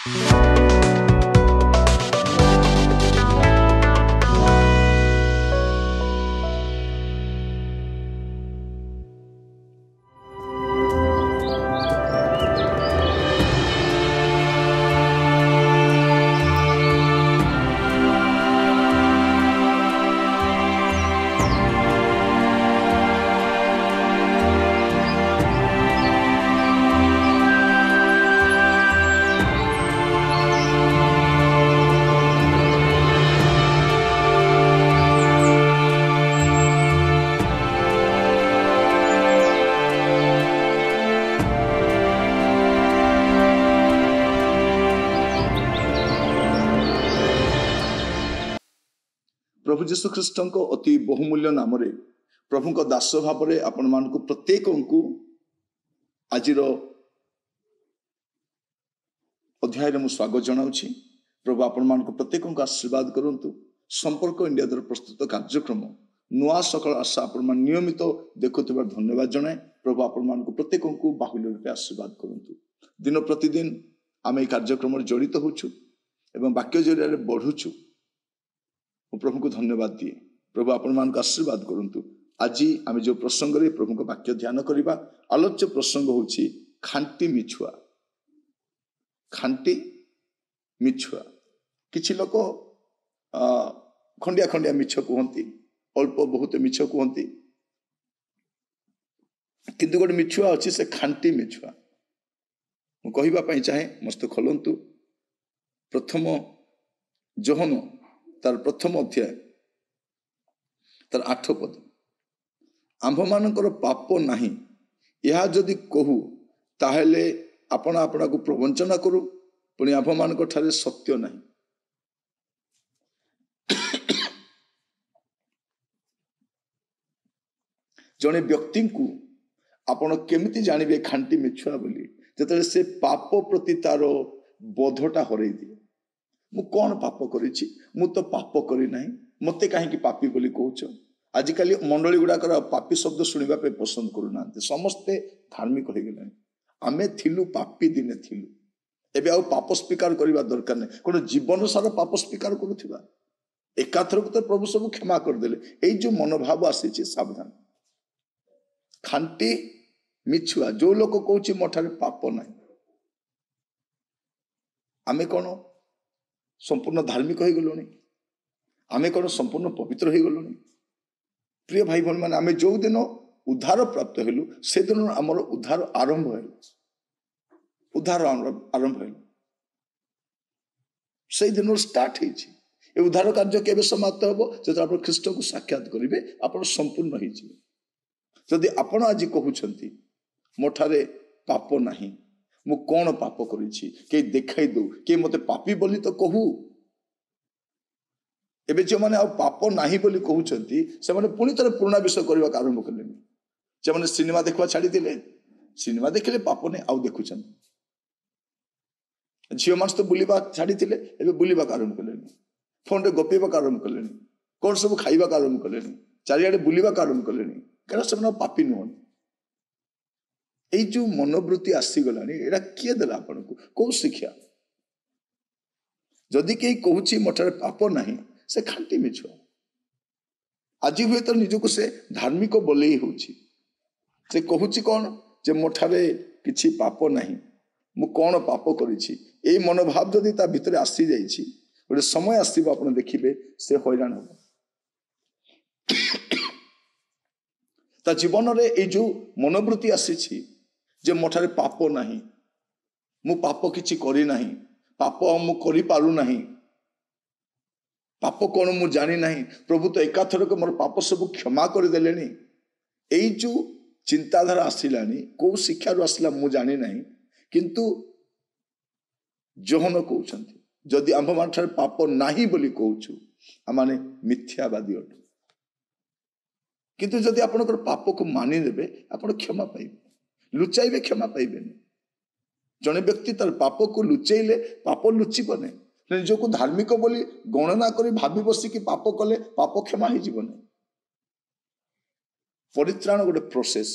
प्रभु जीशु ख्रीष्ट अति बहुमूल्य नाम प्रभु दास भाव आपण मान प्रत्येक को आज अध्याय में स्वागत जनाऊँ। प्रभु आपण मान प्रत्येक को आशीर्वाद करूँ। संपर्क इंडिया द्वारा प्रस्तुत कार्यक्रम नुआ सकाल आशा आपण नियमित देखुवर धन्यवाद जनाए। प्रभु आपण मान प्रत्येक को बाहुल्य रूपे आशीर्वाद करूँ। दिन प्रतिदिन आम ये कार्यक्रम जड़ित होचु एवं वाक्य जरिया बढ़ुचु। प्रभु को धन्यवाद दिए। प्रभु आपण मान आशीर्वाद करूँ। आज आम जो प्रसंग रे प्रभु को वाक्य ध्यान करवा आलोच्य प्रसंग होची खांटी मिछुआ। खांटी मिछुआ किछि लोक खंडिया खंडिया मिछ कहती, अल्प बहुत मिछ कहती, किंतु गोटे मिछुआ अच्छी से खांटी मिछुआ। मुझे कहवाई चाहे मस्त खोलतु प्रथम जोहन तार प्रथम अध्याय तार 8 पद। आंभ मानकर पाप नाही यह जदि कहू ताहेले आपण आपना को प्रवंचना करू, पुणी आंभ मानक ठारे सत्य नाही। जने व्यक्ति को आपण केमिति जानिबे खांटी मिछुआ बोली जतले से पाप प्रति तार बोधटा हरई दिए। मु कौन पाप करिछि, मु तो पाप करी नाही, मते काहे पापी बोली कहउछ। आजिकल मंडली गुड़ाकर पापी शब्द सुनिबा पे पसंद करूना, समस्ते धार्मिक हो गले। आमे थिलु पापी दिने थिलु, एबे आउ पाप स्वीकार करबा दरकार नै। कोन जीवन सारा पाप स्वीकार करूथिबा, एकाथरक तो प्रभु सब क्षमा कर देले। एई जो मनोभाव आसीछि सावधान। खांटी मिछुआ जो लोक कहउछि मोठारे पाप नाही। आमे कोन संपूर्ण धार्मिक हो गलुनी, आमे कौन संपूर्ण पवित्र हो गलुनी। प्रिय भाई भौणी मैंने आमे जो दिन उद्धार प्राप्त हेलु से दिन आमर उद्धार आरंभ हेलु, उद्धार आरंभ हेलु से दिन स्टार्ट हेछि। ए उद्धार कार्य केबे समाप्त होबो जब आप ख्रीष्ट को साक्षात करिवे, आपण संपूर्ण होई जिवे। जदि आपण आज कहउछंती मोठारे पाप नाही, मु कौन पाप करिछि के देखाई दो, के मते पापी बोली तो कहू। एबे जो माने आ पाप नाही बोली कहउछंती से माने पुनी तरह पुराना विषय करबा आरंभ करलेनी। जे माने सिनेमा देखवा छाड़ी दिले, सिनेमा देखले पाप ने आउ देखुछन। झियो मानस तो बुलिबा छाड़ी दिले, एबे बुलिबा आरंभ करलेनी। फोन रे गपिबा आरंभ करलेनी, कोन सब खाइबा आरंभ करलेनी, चारियाडे बुलिबा आरंभ करलेनी। कारण से माने पापी नहन। जो मनोवृत्ति आसीगला एटा किए देला आपन को कौ शिक्षा। जदि कहीं कहूँ मोठारे पाप नहीं से खांटी मिछुआ। आज हुए तो निजको से धार्मिक बोले होची, से कहूँ कौन जे मोठारे किछि पाप नहीं, मु कौन पाप करिछि। ए मनोभाव जदि ता भितरे आसी जाइछि, गोटे समय आसीबो आपण देखिबे से हैरान हो। ता जीवन रे ए जो मनोवृत्ति आसीछि जे मोठारे पाप नाही, मु पाप किछि करी नाही, पाप मु करि पारु नाही, पाप कौन मु जानी नाही, प्रभु तो एकाथरक मोर पाप सब क्षमा कर देलेनी। एई जो चिंताधारा आसिलानी को शिक्षा रो आसिला मु जानी नाही, किंतु जोहन कहउछंती जदि आंभ मानठारे पाप नाही बोली कहउछु आमाने मिथ्यावादी अटु। किंतु जदि आपनकर पाप को मानि नेबे आपण क्षमा पाइबे, लुचाइबे क्षमा पाइबेनी। जने व्यक्ति तार पाप को लुचेइले पाप लुचिब नहीं, निजको धार्मिक बोली गणना करी भाभी बसी कि पाप कले पाप क्षमा हो जीवन। परित्राण गोटे प्रोसेस,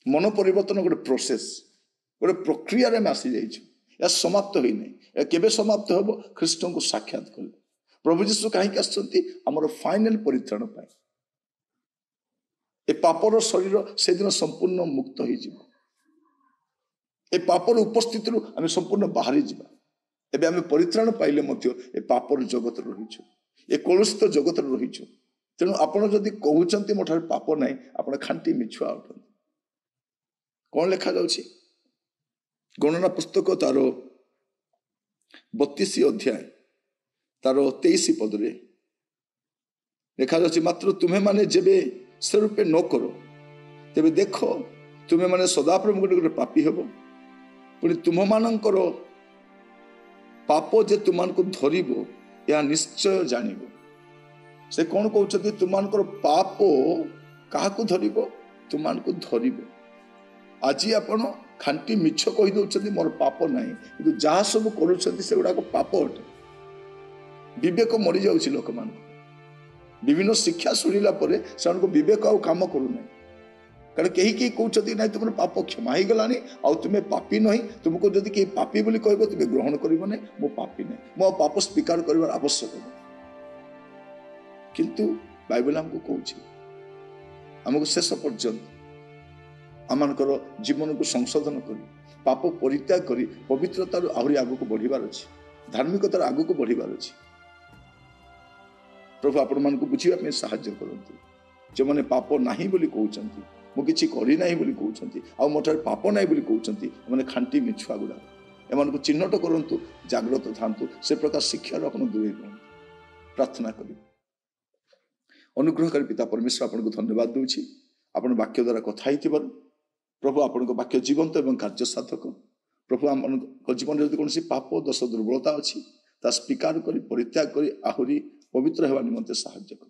मन परिवर्तन गोटे प्रोसेस, गोटे प्रक्रिया रे आसी जाइछु। ଏହା ସମାପ୍ତ ହୋଇନାହିଁ। ଏହା କେବେ ସମାପ୍ତ ହେବ? ଖ୍ରୀଷ୍ଟଙ୍କୁ ସାକ୍ଷାତ କଲେ। ପ୍ରଭୁ ଯୀଶୁ କାହିଁକି ଆସିଛନ୍ତି? ଆମର ଫାଇନାଲ ପରିତ୍ରାଣ ପାଇଁ। ଏ ପାପର ଶରୀର ସେଦିନ ସମ୍ପୂର୍ଣ୍ଣ ମୁକ୍ତ ହେଇଯିବ। ଏ ପାପର ଉପସ୍ଥିତିରୁ ଆମେ ସମ୍ପୂର୍ଣ୍ଣ ବାହାରି ଯିବା। ଏବେ ଆମେ ପରିତ୍ରାଣ ପାଇଲେ ମଧ୍ୟ ଏ ପାପର ଜଗତରେ ରହିଛୁ, ଏ କଳୁଷିତ ଜଗତରେ ରହିଛୁ। ତେଣୁ ଆପଣ ଯଦି କହୁଛନ୍ତି ମୋ ଠାରେ ପାପ ନାହିଁ, ଆପଣ ଖାଣ୍ଟି ମିଛୁଆ ଅଟନ୍ତି। କଣ ଲେଖାଯାଉଛି? ଗଣନା ପୁସ୍ତକ ତାର 32 ଅଧ୍ୟାୟ ତାର 23 ପଦରେ ଲେଖାଯାଉଛି, ମାତ୍ର ତୁମେ ମାନେ ଯେବେ ସେ ରୂପେ ନ କର, ତେବେ ଦେଖ ତୁମେ ମାନେ ସଦାପ୍ରଭୁ ଗୋଟେ ପାପୀ ହେବ। ପୁଣି ତୁମମାନଙ୍କର ପାପ ଯେ ତୁମମାନଙ୍କୁ ଧରିବ, ଏହା ନିଶ୍ଚୟ ଜାଣିବ। ସେ କଣ କହୁଛନ୍ତି? ତୁମମାନଙ୍କର ପାପ କାହାକୁ ଧରିବ? ତୁମମାନଙ୍କୁ ଧରିବ। ଆଜି ଆପଣ ଖାଣ୍ଟି ମିଛ କହିଦେଉଛନ୍ତି ମୋର ପାପ ନାହିଁ, କିନ୍ତୁ ଯାହା ସବୁ କରୁଛନ୍ତି ସେଗୁଡାକ ପାପ ଅଟେ। ବିବେକ ମରିଯାଉଛି ଲୋକମାନଙ୍କୁ। ବିଭିନ୍ନ ଶିକ୍ଷା ଶୁଣିଲା ପରେ ସେମାନଙ୍କୁ ବିବେକ ଆଉ କାମ କରୁନାହିଁ। କାରଣ କେହି କେହି କହୁଛନ୍ତି ନାଇଁ ତୁମର ପାପ କ୍ଷମା ହେଇଗଲାଣି, ଆଉ ତୁମେ ପାପୀ ନୁହେଁ। ତୁମକୁ ଯଦି କେହି ପାପୀ ବୋଲି କହିବ ତୁମେ ଗ୍ରହଣ କରିବ ନାହିଁ। ମୁଁ ପାପୀ ନାହିଁ, ମୁଁ ଆଉ ପାପ ସ୍ୱୀକାର କରିବାର ଆବଶ୍ୟକ ନାହିଁ। କିନ୍ତୁ ବାଇବେଲ ଆମକୁ କହୁଛି, ଆମକୁ ଶେଷ ପର୍ଯ୍ୟନ୍ତ ଆମମାନଙ୍କର ଜୀବନକୁ ସଂଶୋଧନ କରି ପାପ ପରିତ୍ୟାଗ କରି ପବିତ୍ରତାରୁ ଆହୁରି ଆଗକୁ ବଢିବାର ଅଛି, ଧାର୍ମିକତାର ଆଗକୁ ବଢିବାର ଅଛି। ପ୍ରଭୁ ଆପଣମାନଙ୍କୁ ବୁଝିବା ପାଇଁ ସାହାଯ୍ୟ କରନ୍ତୁ। ଯେଉଁମାନେ ପାପ ନାହିଁ ବୋଲି କହୁଛନ୍ତି, ମୁଁ କିଛି କରିନାହିଁ ବୋଲି କହୁଛନ୍ତି, ଆଉ ମୋ ଠାରେ ପାପ ନାହିଁ ବୋଲି କହୁଛନ୍ତି, ଏମାନେ ଖାଣ୍ଟି ମିଛୁଆ ଗୁଡାକ। ଏମାନଙ୍କୁ ଚିହ୍ନଟ କରନ୍ତୁ, ଜାଗ୍ରତ ଥାନ୍ତୁ, ସେ ପ୍ରକାର ଶିକ୍ଷାରୁ ଆପଣ ଦୂରେଇ ରୁହନ୍ତୁ। ପ୍ରାର୍ଥନା କରିବୁ। ଅନୁଗ୍ରହକାରୀ ପିତା ପରମେଶ୍ୱର, ଆପଣଙ୍କୁ ଧନ୍ୟବାଦ ଦେଉଛି ଆପଣ ବାକ୍ୟ ଦ୍ୱାରା କଥା ହେଇଥିବାରୁ। ପ୍ରଭୁ ଆପଣଙ୍କ ବାକ୍ୟ ଜୀବନ୍ତ ଏବଂ କାର୍ଯ୍ୟ ସାଧକ। ପ୍ରଭୁ ଆମମାନଙ୍କ ଜୀବନରେ ଯଦି କୌଣସି ପାପ ଦୋଷ ଦୁର୍ବଳତା ଅଛି, ତାହା ସ୍ୱୀକାର କରି ପରିତ୍ୟାଗ କରି ଆହୁରି ପବିତ୍ର ହେବା ନିମନ୍ତେ ସାହାଯ୍ୟ କର,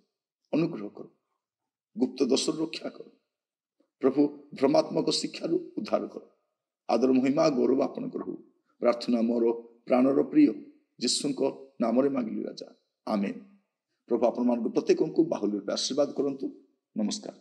ଅନୁଗ୍ରହ କର, ଗୁପ୍ତ ଦୋଷରୁ ରକ୍ଷା କର। ପ୍ରଭୁ ଭ୍ରମାତ୍ମକ ଶିକ୍ଷାରୁ ଉଦ୍ଧାର କର। ଆଦର ମହିମା ଗୌରବ ଆପଣଙ୍କର ହଉ। ପ୍ରାର୍ଥନା ମୋର ପ୍ରାଣର ପ୍ରିୟ ଯୀଶୁଙ୍କ ନାମରେ ମାଗିଲି ରାଜା, ଆମେନ୍। ପ୍ରଭୁ ଆପଣମାନଙ୍କୁ ପ୍ରତ୍ୟେକଙ୍କୁ ବାହୁଲ୍ୟ ରୂପେ ଆଶୀର୍ବାଦ କରନ୍ତୁ। ନମସ୍କାର।